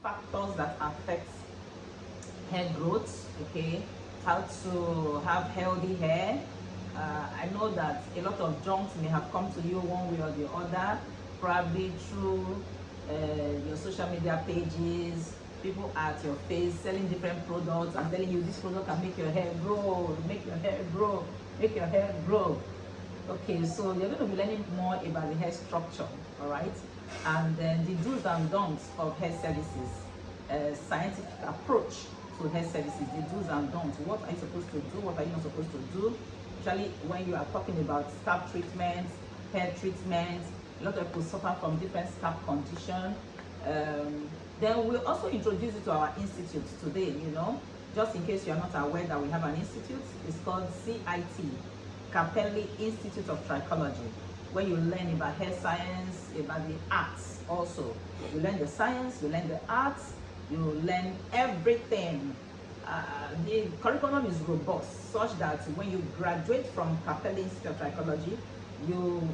factors that affect hair growth, okay, how to have healthy hair. I know that a lot of junks may have come to you one way or the other, probably through your social media pages, people at your face selling different products and telling you this product can make your hair grow, make your hair grow, make your hair grow. Okay, so you're going to be learning more about the hair structure, all right, and then the do's and don'ts of hair services, scientific approach to hair services, the do's and don'ts. What are you supposed to do? What are you not supposed to do? Especially when you are talking about scalp treatments, hair treatments. A lot of people suffer from different scalp conditions. Then we'll also introduce you to our institute today, you know, just in case you are not aware that we have an institute. It's called CIT, Capelli Institute of Trichology, where you learn about hair science, about the arts also. You learn the science, you learn the arts, you learn everything. The curriculum is robust, such that when you graduate from Capelli Institute of Trichology, you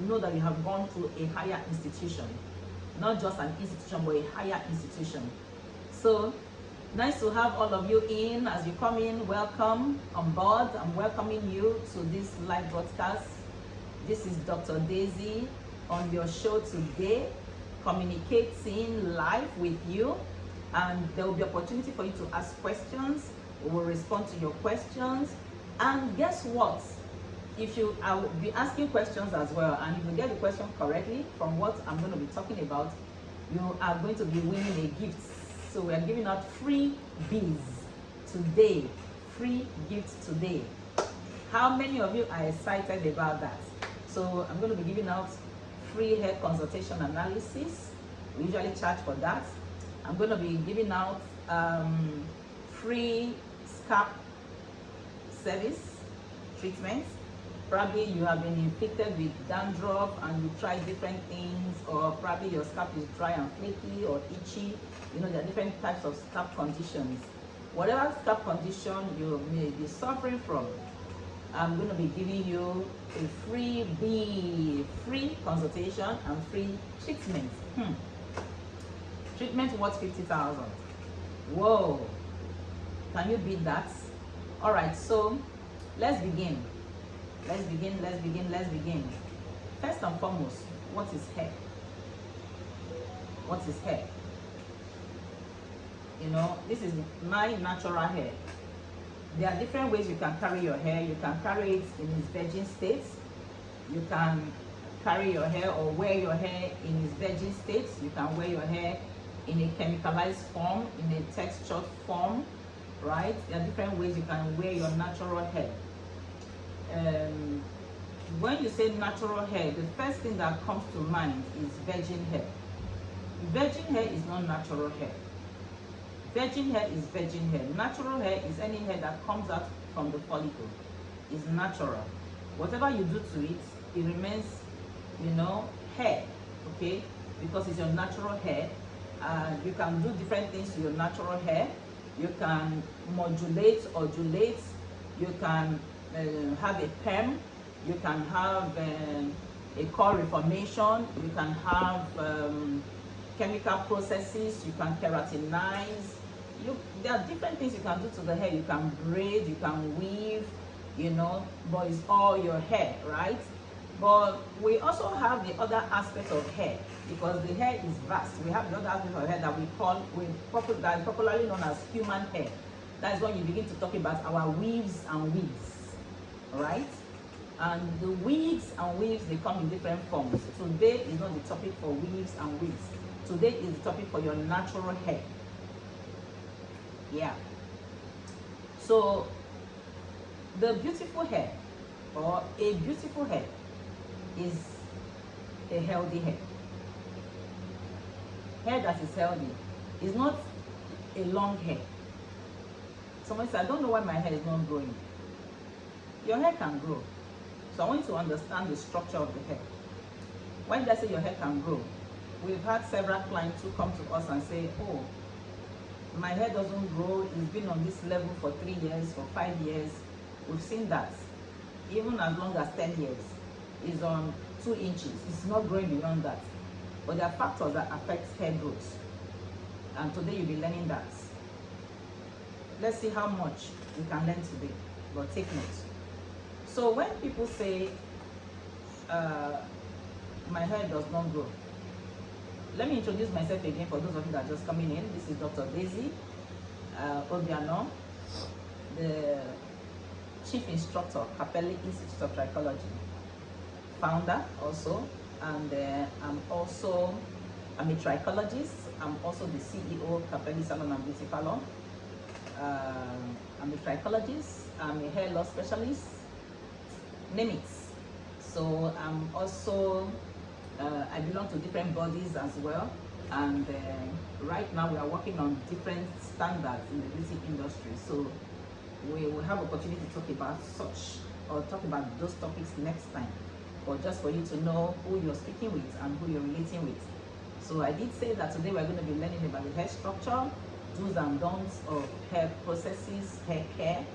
know that you have gone to a higher institution. Not just an institution, but a higher institution. So nice to have all of you in. As you come in, welcome on board. I'm welcoming you to this live broadcast. This is Dr. Daisy on your show today, communicating live with you, and there will be opportunity for you to ask questions. We will respond to your questions, and guess what? I will be asking questions as well, and if you get the question correctly from what I'm going to be talking about, you are going to be winning a gift. So we are giving out freebies today, free gift today. How many of you are excited about that? So I'm going to be giving out free hair consultation analysis. We usually charge for that. I'm going to be giving out free scalp service treatments. Probably you have been infected with dandruff and you try different things, or probably your scalp is dry and flaky or itchy. You know, there are different types of scalp conditions. Whatever scalp condition you may be suffering from, I'm going to be giving you a freebie, free consultation and free treatment. Treatment worth 50,000. Whoa, can you beat that? All right, so let's begin. Let's begin. First and foremost, what is hair? What is hair? You know, this is my natural hair. There are different ways you can carry your hair. You can carry it in its virgin state. You can carry your hair or wear your hair in its virgin state. You can wear your hair in a chemicalized form, in a textured form, right? There are different ways you can wear your natural hair. When you say natural hair, the first thing that comes to mind is virgin hair. Virgin hair is not natural hair. Virgin hair is virgin hair. Natural hair is any hair that comes out from the follicle. It's natural. Whatever you do to it, it remains, you know, hair, okay? Because it's your natural hair. You can do different things to your natural hair. You can modulate, odulate. You can have a perm, you can have a curl reformation, you can have chemical processes, you can keratinize. There are different things you can do to the hair. You can braid, you can weave, you know, but it's all your hair, right? But we also have the other aspect of hair, because the hair is vast. We have the other aspect of hair that we call, that is popularly known as human hair. That is when you begin to talk about our weaves and wigs. Right? And the wigs and weaves, they come in different forms. Today is not the topic for weaves and wigs. Today is the topic for your natural hair. Yeah. So the beautiful hair, or a beautiful hair, is a healthy hair. Hair that is healthy is not a long hair. Someone said, I don't know why my hair is not growing. Your hair can grow. So I want you to understand the structure of the hair. When I say your hair can grow, we've had several clients who come to us and say, oh, my hair doesn't grow. It's been on this level for 3 years, for 5 years. We've seen that. Even as long as 10 years, it's on 2 inches. It's not growing beyond that. But there are factors that affect hair growth. and today you'll be learning that. Let's see how much you can learn today, but take notes. So when people say my hair does not grow, let me introduce myself again for those of you that are just coming in. This is Dr. Daisy Obiano, the Chief Instructor, Capelli Institute of Trichology, founder also, and I'm a trichologist. I'm also the CEO, Capelli Salon and Beauty Salon. I'm a trichologist, I'm a hair loss specialist, name it. So I'm also, I belong to different bodies as well, and right now we are working on different standards in the beauty industry. So we will have opportunity to talk about such, or talk about those topics next time, or just for you to know who you're speaking with and who you're relating with. So I did say that today we're going to be learning about the hair structure, do's and don'ts of hair processes, hair care.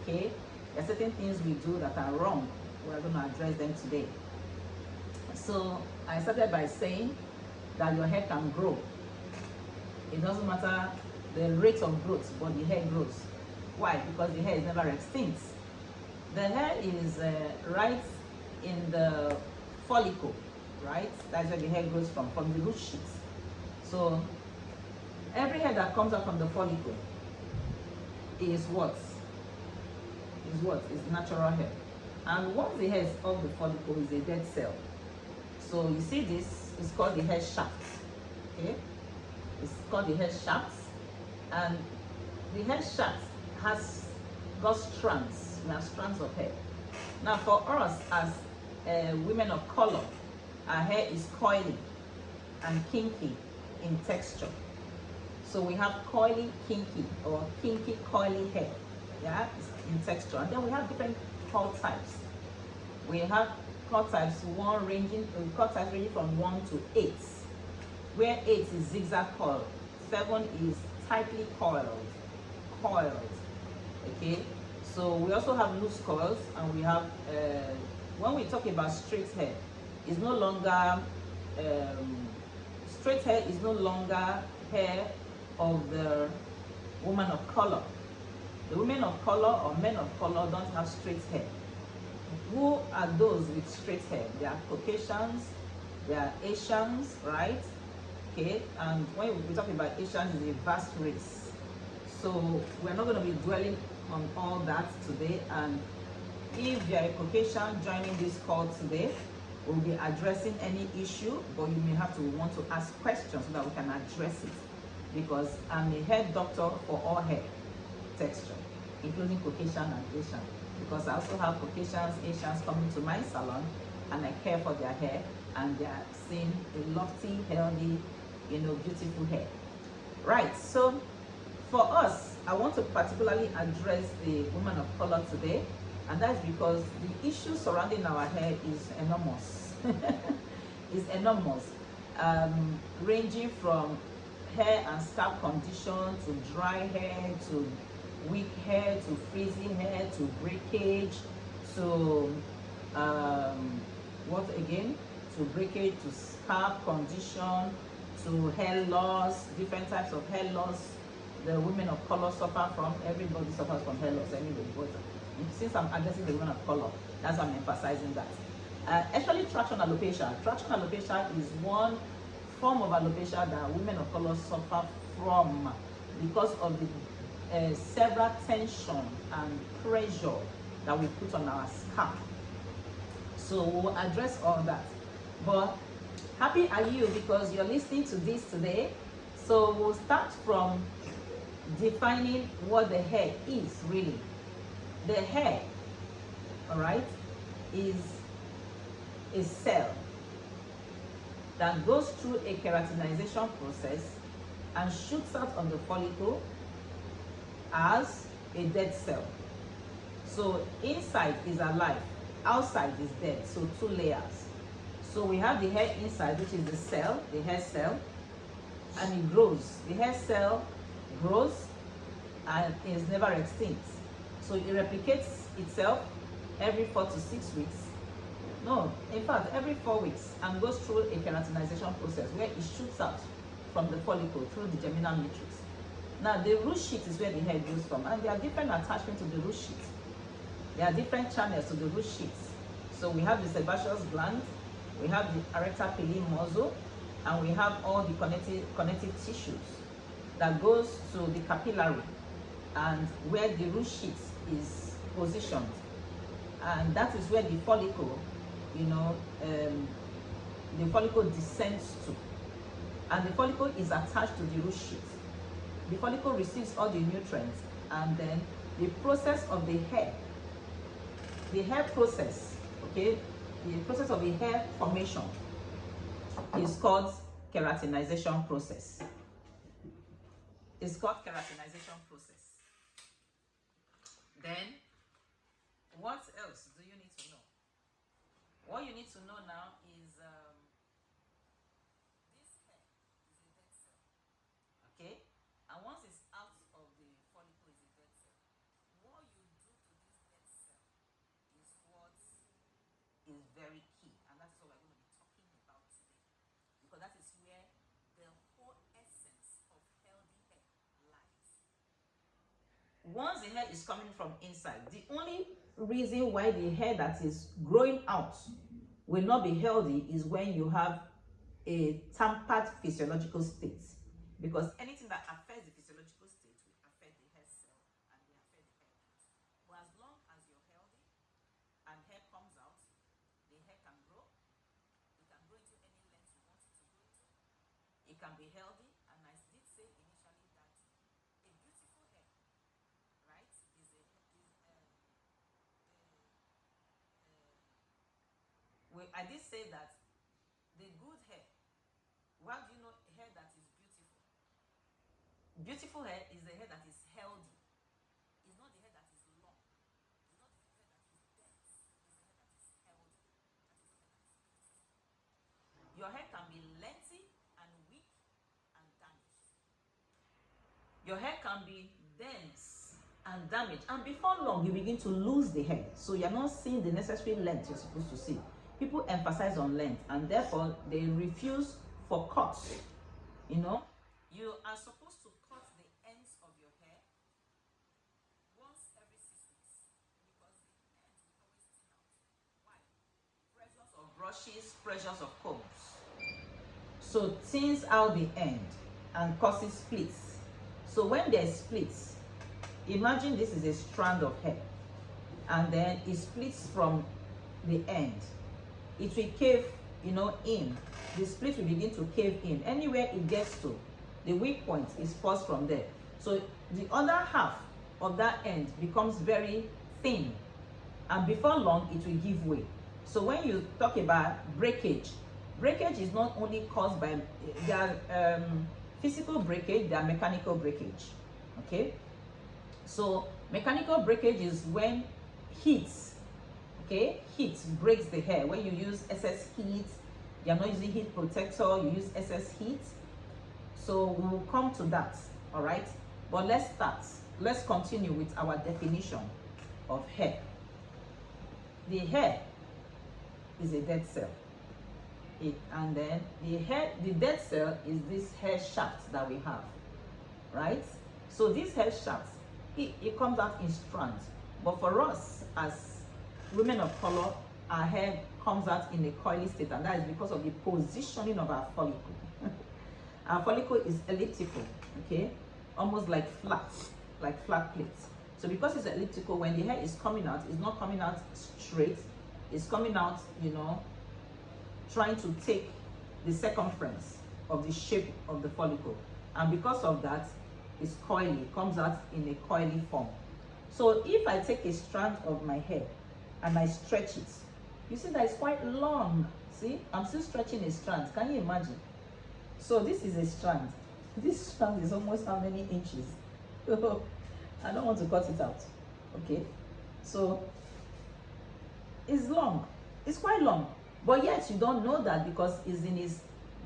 Okay, there are certain things we do that are wrong. We're going to address them today. So I started by saying that your hair can grow. It doesn't matter the rate of growth, but the hair grows. Why? Because the hair is never extinct. The hair is right in the follicle, right? That's where the hair grows from the root sheets. So every hair that comes out from the follicle is what? Is natural hair. And once the hair is off the follicle, is a dead cell. So you see this is called the hair shaft. Okay? It's called the hair shaft. And the hair shaft has got strands. We have strands of hair. Now for us as women of color, our hair is coily and kinky in texture. So we have coily, kinky, or kinky, coily hair. Yeah, in texture. And then we have different curl types. We have curl types ranging from 1 to 8, where 8 is zigzag curl, 7 is tightly coiled. Okay, so we also have loose coils, and we have when we talk about straight hair, is no longer straight hair is no longer hair of the woman of color. The women of color or men of color don't have straight hair. Who are those with straight hair? They are Caucasians, they are Asians, right? Okay, and when we talk about Asians, it's a vast race. So we're not going to be dwelling on all that today. And if you're a Caucasian joining this call today, we'll be addressing any issue, but you may have to want to ask questions so that we can address it. Because I'm a hair doctor for all hair texture, including Caucasian and Asian. Because I also have Caucasians, Asians coming to my salon, and I care for their hair, and they are seeing a lofty, healthy, beautiful hair. Right, so for us, I want to particularly address the woman of color today, and that's because the issue surrounding our hair is enormous. It's enormous, ranging from hair and scalp condition to dry hair to weak hair to frizzy hair to breakage to to scalp condition to hair loss, different types of hair loss the women of color suffer from. Everybody suffers from hair loss anyway, but since I'm addressing the women of color, that's why I'm emphasizing that. Actually, traction alopecia. Traction alopecia is one form of alopecia that women of color suffer from because of the several tension and pressure that we put on our scalp. So we'll address all that. But happy are you because you're listening to this today. So we'll start from defining what the hair is really. The hair, all right, is a cell that goes through a keratinization process and shoots out on the follicle as a dead cell. So inside is alive, outside is dead, so two layers. So we have the hair inside, which is the cell, the hair cell, and it grows. The hair cell grows and is never extinct. So it replicates itself every 4 to 6 weeks. No, in fact, every 4 weeks, and goes through a keratinization process where it shoots out from the follicle through the germinal matrix. Now the root sheath is where the hair grows from, and there are different attachments to the root sheath. There are different channels to the root sheath. So we have the sebaceous gland, we have the erector pili muscle, and we have all the connective tissues that goes to the capillary and where the root sheath is positioned. And that is where the follicle, the follicle descends to. And the follicle is attached to the root sheath. The follicle receives all the nutrients, and then the process of the hair process, okay, the process of the hair formation is called keratinization process. It's called keratinization process. Then, what else do you need to know? What you need to know now is this hair is a dead cell, okay? And once it's out of the follicle, is a dead cell. What you do to this dead cell is what is very key, and that's what we're going to be talking about today, because that is where the whole essence of healthy hair lies. Once the hair is coming from inside, the only reason why the hair that is growing out will not be healthy is when you have a tampered physiological state, because anything that affects the physiological state will affect the hair cell and will affect the hair growth. But as long as you're healthy and hair comes out, the hair can grow. It can grow into any length you want it to grow into. It can be healthy, and I did say initially that a beautiful hair, right, I did say that the good hair. How do you know hair that is beautiful? Beautiful hair is the hair that is healthy. It's not the hair that is long. It's not the hair that is dense. It's the hair that is healthy. That is the hair that is beautiful. Your hair can be lengthy and weak and damaged. Your hair can be dense and damaged, and before long you begin to lose the hair. So you're not seeing the necessary length you're supposed to see. People emphasize on length, and therefore they refuse for cuts. You are supposed to cut the ends of your hair once every 6 weeks, because the ends will always thin out. Why? Pressures of brushes, pressures of combs. So thins out the end and causes splits. So when there's splits, imagine this is a strand of hair, and then it splits from the end. It will cave, in. The split will begin to cave in. Anywhere it gets to, the weak point is forced from there. So the other half of that end becomes very thin, and before long it will give way. So when you talk about breakage, breakage is not only caused by physical breakage, there are mechanical breakage. Okay, so mechanical breakage is when heat breaks the hair. When you use excess heat, you're not using heat protector, you use excess heat. So we will come to that, all right? But let's continue with our definition of hair. The hair is a dead cell. And then the dead cell is this hair shaft that we have, right? So this hair shaft, it comes out in strands. But for us as women of color, our hair comes out in a coily state, and that is because of the positioning of our follicle. Our follicle is elliptical, okay, almost like flat plates. So because it's elliptical, when the hair is coming out, it's not coming out straight, it's coming out, trying to take the circumference of the shape of the follicle, and because of that, it's coily. It comes out in a coily form. So if I take a strand of my hair and I stretch it, you see that it's quite long. See, I'm still stretching a strand. Can you imagine? So this is a strand. This strand is almost how many inches? I don't want to cut it out. Okay, so it's long. It's quite long, but yet you don't know that because it's in its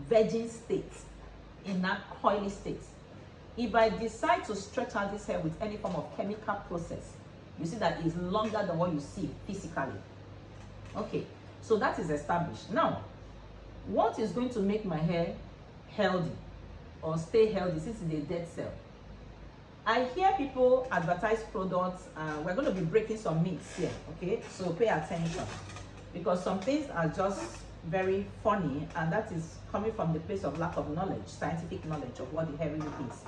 virgin state, in that coily state. If I decide to stretch out this hair with any form of chemical process, you see that it's longer than what you see physically. Okay, so that is established. Now, what is going to make my hair healthy? or stay healthy, this is a dead cell. I hear people advertise products. We're going to be breaking some myths here, okay? So pay attention, because some things are just very funny, and that is coming from the place of lack of knowledge, scientific knowledge of what the hair really is.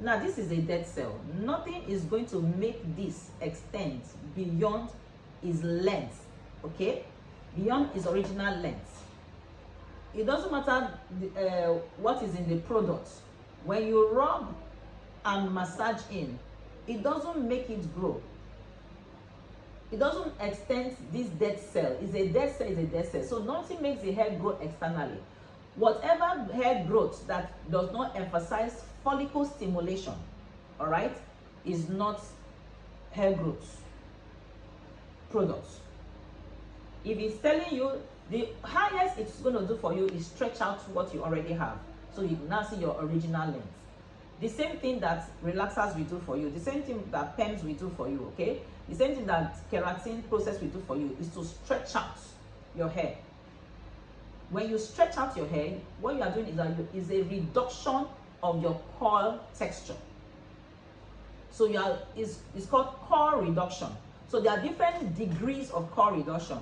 Now, this is a dead cell. Nothing is going to make this extend beyond its length, okay? Beyond its original length. It doesn't matter what is in the product. When you rub and massage in, it doesn't make it grow. It doesn't extend this dead cell. It's a dead cell, is a dead cell. So nothing makes the hair grow externally. Whatever hair growth that does not emphasize follicle stimulation, all right, is not hair growth products. If it's telling you, the highest it's going to do for you is stretch out what you already have, so you now see your original length. The same thing that relaxers will do for you, the same thing that PEMs will do for you, okay? The same thing that keratin process will do for you is to stretch out your hair. When you stretch out your hair, what you are doing is a reduction of your curl texture. So it's called curl reduction. So there are different degrees of curl reduction.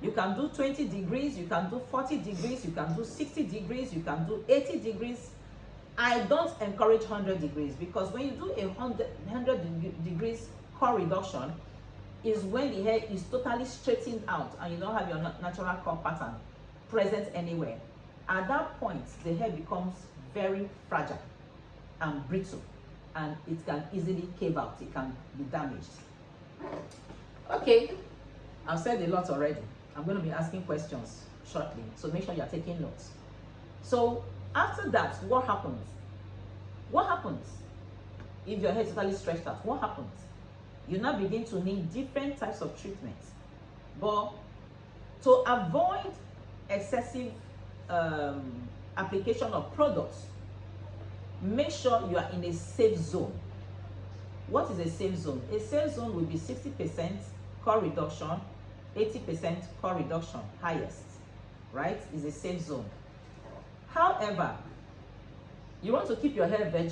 You can do 20 degrees, you can do 40 degrees, you can do 60 degrees, you can do 80 degrees. I don't encourage 100 degrees, because when you do a 100 degrees curl reduction is when the hair is totally straightened out and you don't have your natural curl pattern present anywhere. At that point, the hair becomes very fragile and brittle, and it can easily cave out, it can be damaged. Okay, I've said a lot already. I'm going to be asking questions shortly, so make sure you're taking notes. So after that, what happens? What happens if your hair is totally stretched out? What happens? You now begin to need different types of treatments. But to avoid excessive application of products, make sure you are in a safe zone. What is a safe zone? A safe zone will be 60% curl reduction, 80% curl reduction, highest, right? Is a safe zone. However, you want to keep your hair vegetable.